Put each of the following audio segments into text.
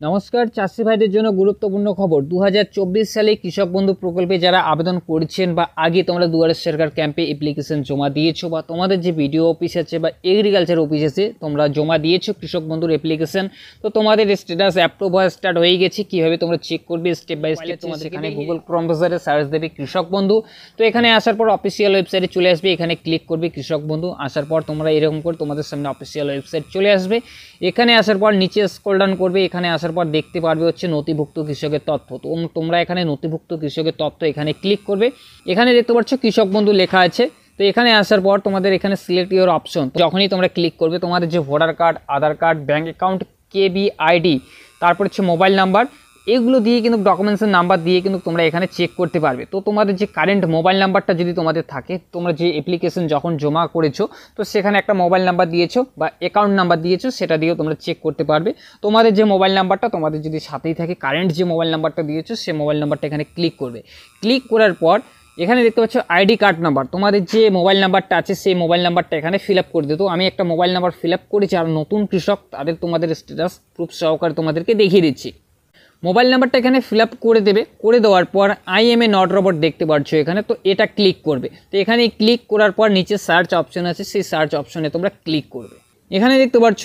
নমস্কার চাষি ভাইদের জন্য গুরুত্বপূর্ণ খবর 2024 সালে কৃষক বন্ধু প্রকল্পে যারা আবেদন করেছেন বা আগে তোমরা দুয়ারে সরকার ক্যাম্পে অ্যাপ্লিকেশন জমা দিয়েছো বা তোমাদের যে বিডিও অফিস আছে বা এগ্রিকালচার অফিস আছে তোমরা জমা দিয়েছো কৃষক বন্ধুর অ্যাপ্লিকেশন। তো তোমাদের স্ট্যাটাস অ্যাপ্রুভ হওয়া স্টার্ট হয়ে গেছে। কিভাবে তোমরা চেক করবে স্টেপ বাই স্টেপ তোমাদের এখানে গুগল ক্রোম ব্রাউজারে সার্চ দেবে কৃষক বন্ধু। তো এখানে আসার পর অফিসিয়াল ওয়েবসাইটে চলে আসবে, এখানে ক্লিক করবে কৃষক বন্ধু। আসার পর তোমরা এরকম করে তোমাদের সামনে অফিসিয়াল ওয়েবসাইট চলে আসবে। এখানে আসার পর নিচে স্ক্রল ডাউন করবে, এখানে আসার পর দেখতে পারবে হচ্ছে নথিভুক্ত কৃষকের তথ্য। তো তোমরা এখানে নথিভুক্ত কৃষকের তথ্য এখানে ক্লিক করবে। এখানে দেখতে পাচ্ছ কৃষক বন্ধু লেখা আছে। তো এখানে আসার পর তোমাদের এখানে সিলেক্ট ইউর অপশন, যখনই তোমরা ক্লিক করবে তোমাদের যে ভোটার কার্ড, আধার কার্ড, ব্যাঙ্ক অ্যাকাউন্ট, কেবিআইডি, তারপর হচ্ছে মোবাইল নাম্বার, এগুলো দিয়ে কিন্তু ডকুমেন্টসের নাম্বার দিয়ে কিন্তু তোমরা এখানে চেক করতে পারবে। তো তোমাদের যে কারেন্ট মোবাইল নাম্বারটা যদি তোমাদের থাকে, তোমরা যে অ্যাপ্লিকেশন যখন জমা করেছো তো সেখানে একটা মোবাইল নাম্বার দিয়েছো বা অ্যাকাউন্ট নাম্বার দিয়েছো, সেটা দিয়েও তোমরা চেক করতে পারবে। তোমাদের যে মোবাইল নাম্বারটা তোমাদের যদি সাথেই থাকে, কারেন্ট যে মোবাইল নাম্বারটা দিয়েছো সেই মোবাইল নাম্বারটা এখানে ক্লিক করবে। ক্লিক করার পর এখানে দেখতে পাচ্ছ আইডি কার্ড নাম্বার, তোমাদের যে মোবাইল নাম্বারটা আছে সেই মোবাইল নাম্বারটা এখানে ফিল আপ করে দিত। আমি একটা মোবাইল নাম্বার ফিল আপ করেছি, আর নতুন কৃষক তাদের তোমাদের স্ট্যাটাস প্রুফ সহকারে তোমাদেরকে দেখিয়ে দিচ্ছি। মোবাইল নাম্বারটা এখানে ফিল আপ করে দেবে। করে দেওয়ার পর I M A not robot দেখতে পাচ্ছ এখানে, তো এটা ক্লিক করবে। তো এখানে ক্লিক করার পর নিচে সার্চ অপশন আছে, সেই সার্চ অপশনে তোমরা ক্লিক করবে। এখানে দেখতে পাচ্ছ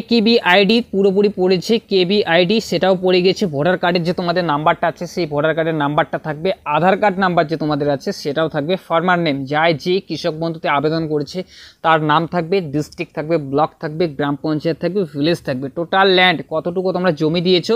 কেবিআইডি পুরোপুরি পড়েছে, কেবিআইডি সেটাও পড়ে গেছে। ভোটার কার্ডের যে তোমাদের নাম্বারটা আছে সেই ভোটার কার্ডের নাম্বারটা থাকবে, আধার কার্ড নাম্বার যে তোমাদের আছে সেটাও থাকবে, ফার্মার নেম যে কৃষক বন্ধুতে আবেদন করেছে তার নাম থাকবে, ডিস্ট্রিক্ট থাকবে, ব্লক থাকবে, গ্রাম পঞ্চায়েত থাকবে, ভিলেজ থাকবে, টোটাল ল্যান্ড কতটুকু তোমরা জমি দিয়েছো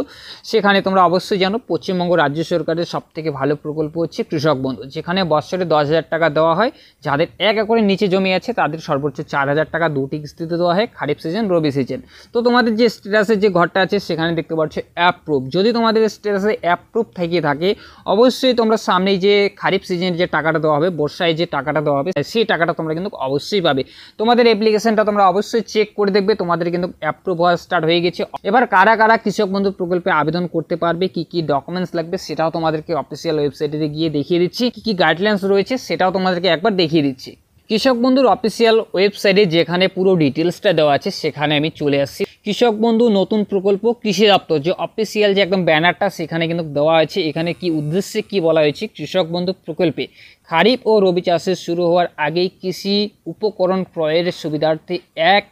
সেখানে তোমরা অবশ্যই জানো পশ্চিমবঙ্গ রাজ্য সরকারের সবথেকে ভালো প্রকল্প হচ্ছে কৃষক বন্ধু, যেখানে বছরে 10,000 টাকা দেওয়া হয়। যাদের 1 একরের নিচে জমি আছে তাদের সর্বোচ্চ 4,000 টাকা দুটি কিস্তিতে দেওয়া হয়, খারিফ সিজন, রবি সিজন। তো তোমাদের যে স্ট্যাটাসের যে ঘরটা আছে সেখানে দেখতে পাচ্ছ অ্যাপ্রুভ। যদি তোমাদের স্ট্যাটাসে অ্যাপ্রুভ থেকে থাকে অবশ্যই তোমরা সামনেই যে খারিফ সিজনের যে টাকাটা দেওয়া হবে, বর্ষায় যে টাকাটা দেওয়া হবে সেই টাকাটা তোমরা কিন্তু অবশ্যই পাবে। তোমাদের অ্যাপ্লিকেশনটা তোমরা অবশ্যই চেক করে দেখবে, তোমাদের কিন্তু অ্যাপ্রুভ হওয়া স্টার্ট হয়ে গেছে। এবার কারা কারা কৃষক বন্ধু প্রকল্পে আবেদন করতে পারবে, কি কি ডকুমেন্টস লাগবে সেটাও তোমাদেরকে অফিসিয়াল ওয়েবসাইটে গিয়ে দেখিয়ে দিচ্ছি। কি কি গাইডলাইন্স রয়েছে সেটাও তোমাদেরকে একবার দেখিয়ে দিচ্ছি। কৃষক বন্ধুর অফিসিয়াল ওয়েবসাইটে যেখানে পুরো ডিটেলসটা দেওয়া আছে সেখানে আমি চলে আসছি। কৃষক বন্ধু নতুন প্রকল্প কৃষি দপ্তর যে অফিসিয়াল যে একদম ব্যানারটা সেখানে কিন্তু দেওয়া আছে। এখানে কি উদ্দেশ্যে কি বলা হয়েছে, কৃষক বন্ধু প্রকল্পে খারিফ ও রবি চাষের শুরু হওয়ার আগেই কৃষি উপকরণ ক্রয়ের সুবিধার্থে 1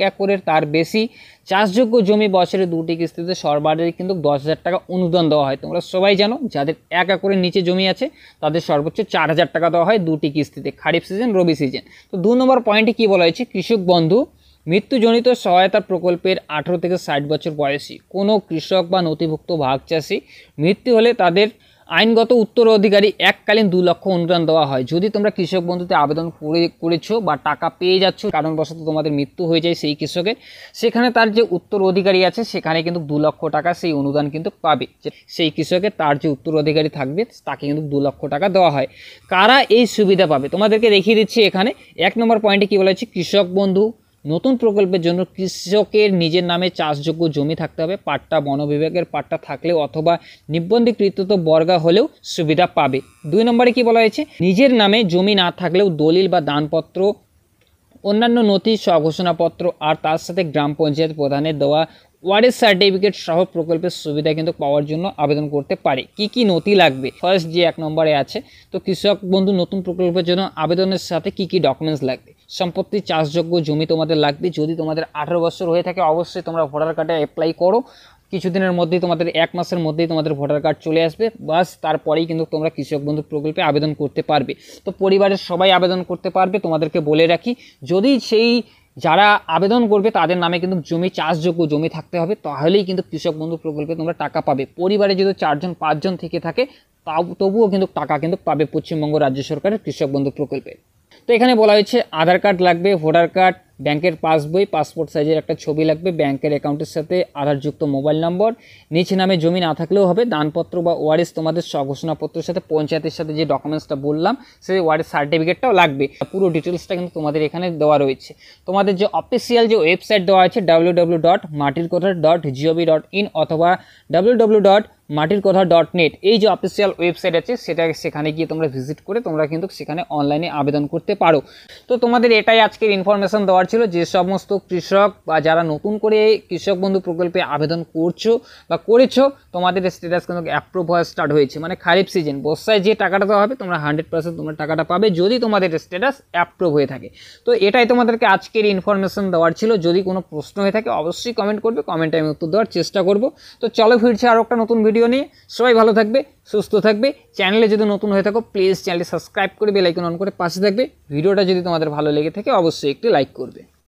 একরের তার বেশি চাষযোগ্য জমি বছরে 2টি কিস্তিতে সর্বাধিক কিন্তু 10,000 টাকা অনুদান দেওয়া হয়। তোমরা সবাই জানো যাদের 1 একরের নিচে জমি আছে তাদের সর্বোচ্চ 4,000 টাকা দেওয়া হয় 2টি কিস্তিতে, খারিফ সিজন, রবি সিজন। তো 2 নম্বর পয়েন্টে কি বলা হয়েছে, কৃষক বন্ধু মৃত্যুজনিত সহায়তা প্রকল্পের 18 থেকে 60 বছর বয়সী কোনো কৃষক বা নথিভুক্ত ভাগ চাষি মৃত্যু হলে তাদের আইনগত উত্তরাধিকারী এককালীন 2 লক্ষ অনুদান দেওয়া হয়। যদি তোমরা কৃষক বন্ধুতে আবেদন করেছো বা টাকা পেয়ে যাচ্ছ, কারণবশত তোমাদের মৃত্যু হয়ে যায় সেই কৃষকের, সেখানে তার যে উত্তরাধিকারী আছে সেখানে কিন্তু 2 লক্ষ টাকা সেই অনুদান কিন্তু পাবে। সেই কৃষকের তার যে উত্তরাধিকারী থাকবে তাকে কিন্তু 2 লক্ষ টাকা দেওয়া হয়। কারা এই সুবিধা পাবে তোমাদেরকে দেখিয়ে দিচ্ছি এখানে। 1 নম্বর পয়েন্টে কি বলা হচ্ছে, কৃষক বন্ধু নতুন প্রকল্পের জন্য কৃষকের নিজের নামে চাষযোগ্য জমি থাকতে হবে, পাট্টা বন বিভাগের পাট্টা থাকলেও অথবা নিবন্ধীকৃত বর্গা হলেও সুবিধা পাবে। 2 নম্বরে কি বলা হয়েছে, নিজের নামে জমি না থাকলেও দলিল বা দানপত্র, অন্যান্য নথি, স্বঘোষণাপত্র আর তার সাথে গ্রাম পঞ্চায়েত প্রধানের দেওয়া ওয়ারেস সার্টিফিকেট সহ প্রকল্পের সুবিধা কিন্তু পাওয়ার জন্য আবেদন করতে পারে। কি কি নথি লাগবে, ফার্স্ট যে 1 নম্বরে আছে, তো কৃষক বন্ধু নতুন প্রকল্পের জন্য আবেদনের সাথে কি কি ডকুমেন্টস লাগবে, সম্পত্তি, চাষযোগ্য জমি তোমাদের লাগবে। যদি তোমাদের 18 বছর হয়ে থাকে অবশ্যই তোমরা ভোটার কার্ডে অ্যাপ্লাই করো। কিছুদিনের মধ্যেই তোমাদের 1 মাসের মধ্যেই তোমাদের ভোটার কার্ড চলে আসবে, বাস তারপরেই কিন্তু তোমরা কৃষক বন্ধু প্রকল্পে আবেদন করতে পারবে। তো পরিবারের সবাই আবেদন করতে পারবে। তোমাদেরকে বলে রাখি, যদি সেই যারা আবেদন করবে তাদের নামে কিন্তু জমি, চাষযোগ্য জমি থাকতে হবে, তাহলেই কিন্তু কৃষক বন্ধু প্রকল্পে তোমরা টাকা পাবে। পরিবারে যদি 4জন 5জন থেকে থাকে তবুও কিন্তু টাকা কিন্তু পাবে পশ্চিমবঙ্গ রাজ্য সরকারের কৃষক বন্ধু প্রকল্পে। তো এখানে বলা হয়েছে আধার কার্ড লাগবে, ভোটার কার্ড, ব্যাংকের পাসবই, পাসপোর্ট সাইজের একটা ছবি লাগবে, ব্যাংকের অ্যাকাউন্টের সাথে আধারযুক্ত মোবাইল নম্বর, নিজ নামে জমি না থাকলেও হবে, দানপত্র বা ওয়ারিস তোমাদের স্বঘোষণাপত্রের সাথে পঞ্চায়েতের সাথে যে ডকুমেন্টসটা বললাম সেই ওয়ারিস সার্টিফিকেটটাও লাগবে। পুরো ডিটেলসটা কিন্তু তোমাদের এখানে দেওয়া রয়েছে। তোমাদের যে অফিসিয়াল যে ওয়েবসাইট দেওয়া আছে www.matirkotha.gov.in অথবা www.matirkotha.net, এই যে অফিসিয়াল ওয়েবসাইট আছে সেখানে গিয়ে তোমরা ভিজিট করে তোমরা কিন্তু সেখানে অনলাইনে আবেদন করতে পারো। তো তোমাদের এটাই আজকের ইনফরমেশন দেওয়ার ছিল যে সমস্ত কৃষক বা যারা নতুন করে কৃষক বন্ধু প্রকল্পে আবেদন করছো বা করেছো তোমাদের স্ট্যাটাস কিন্তু অ্যাপ্রুভ হওয়া স্টার্ট হয়েছে। মানে খারিফ সিজন বর্ষায় যে টাকাটা দেওয়া হবে তোমরা 100% তোমরা টাকাটা পাবে যদি তোমাদের স্ট্যাটাস অ্যাপ্রুভ হয়ে থাকে। তো এটাই তোমাদেরকে আজকের ইনফরমেশন দেওয়ার ছিল। যদি কোনো প্রশ্ন হয়ে থাকে অবশ্যই কমেন্ট করবে, কমেন্টে আমি উত্তর দেওয়ার চেষ্টা করব। তো চলো ফিরছি আরও একটা নতুন ভিডিও নিয়ে। সবাই ভালো থাকবে, সুস্থ থাকবে। চ্যানেলে যদি নতুন হয়ে থাকো প্লিজ চ্যানেলটি সাবস্ক্রাইব করে বেল আইকন অন করে পাশে থাকবে। ভিডিওটা যদি তোমাদের ভালো লেগে থাকে অবশ্যই একটি লাইক করবে।